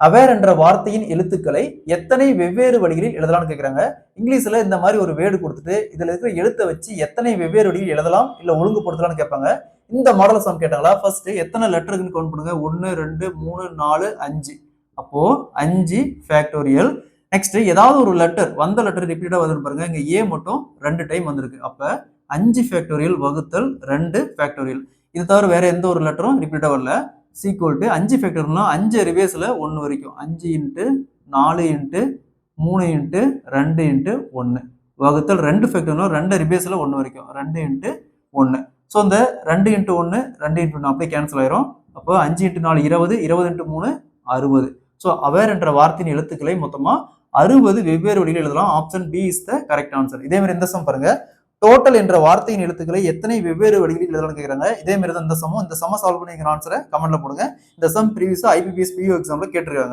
Aware என்ற வார்த்தையின் எழுத்துக்களை எத்தனை வெவ்வேறு வழிகளில் எழுதலாம்னு கேட்குறாங்க. இங்கிலீஷ்ல இந்த மாதிரி ஒரு வேர்டு கொடுத்துட்டு இதுல இருக்கிற எழுத்தை வச்சு எத்தனை வெவ்வேறு வழியில் எழுதலாம் இல்ல ஒழுங்குபடுத்தலாம்னு கேட்பாங்க. இந்த மாடல் சம் கேட்டாங்களா? ஃபர்ஸ்ட் எத்தனை லெட்டருக்குன்னு கவுண்ட் பண்ணுங்க. 1 2 3 4 5. அப்போ 5 ஃபேக்டோரியல். நெக்ஸ்ட் ஏதாவது ஒரு லெட்டர் வந்த லெட்டர் ரிப்பீட்டா வருதுன்னு பாருங்க. இங்க ஏ மட்டும் 2 டைம் வந்திருக்கு. அப்ப 5 ஃபேக்டோரியல் வகுத்தல் 2 ஃபேக்டோரியல். இது தவிர வேற எந்த ஒரு லெட்டரும் ரிப்பீட்டா வரல. சீக்குவல் டு 5 ஃபேக்டர்னா 5 ரிவேர்ஸ்ல 1 வரைக்கும் 5 இன்ட்டு 4 இன்ட்டு 3 இன்ட்டு 2 இன்ட்டு 1 வகுத்தல் 2 ஃபேக்டர்னா 2 ரிவேர்ஸ்ல 1 வரைக்கும் 2 இன்ட்டு 1. ஸோ இந்த 2 இன்ட்டு 1 2 இன்ட்டு 1 அப்படியே கேன்சல் ஆயிரும். அப்போ 5 இன்ட்டு 4 20 20 இன்ட்டு 3 60. ஸோ அவேர் என்ற வார்த்தையின் எழுத்துக்களை மொத்தமா 60 வெவ்வேறு வழியில் எழுதலாம். Option B is the correct answer. இதே மாதிரி இந்த சம் பாருங்க. டோட்டல் என்ற வார்த்தையின் எழுத்துக்களை எத்தனை வெவ்வேறு வழிகளில் எழுதலாம் கேட்கறாங்க. இதே மாதிரி தான் இந்த சமம். இந்த சம சால்வ் பண்ணி ஆன்சரை கமெண்ட்ல போடுங்க. இந்த சம் ப்ரீவியஸா IBPS PO எக்ஸாம்ல கேட்டிருக்காங்க.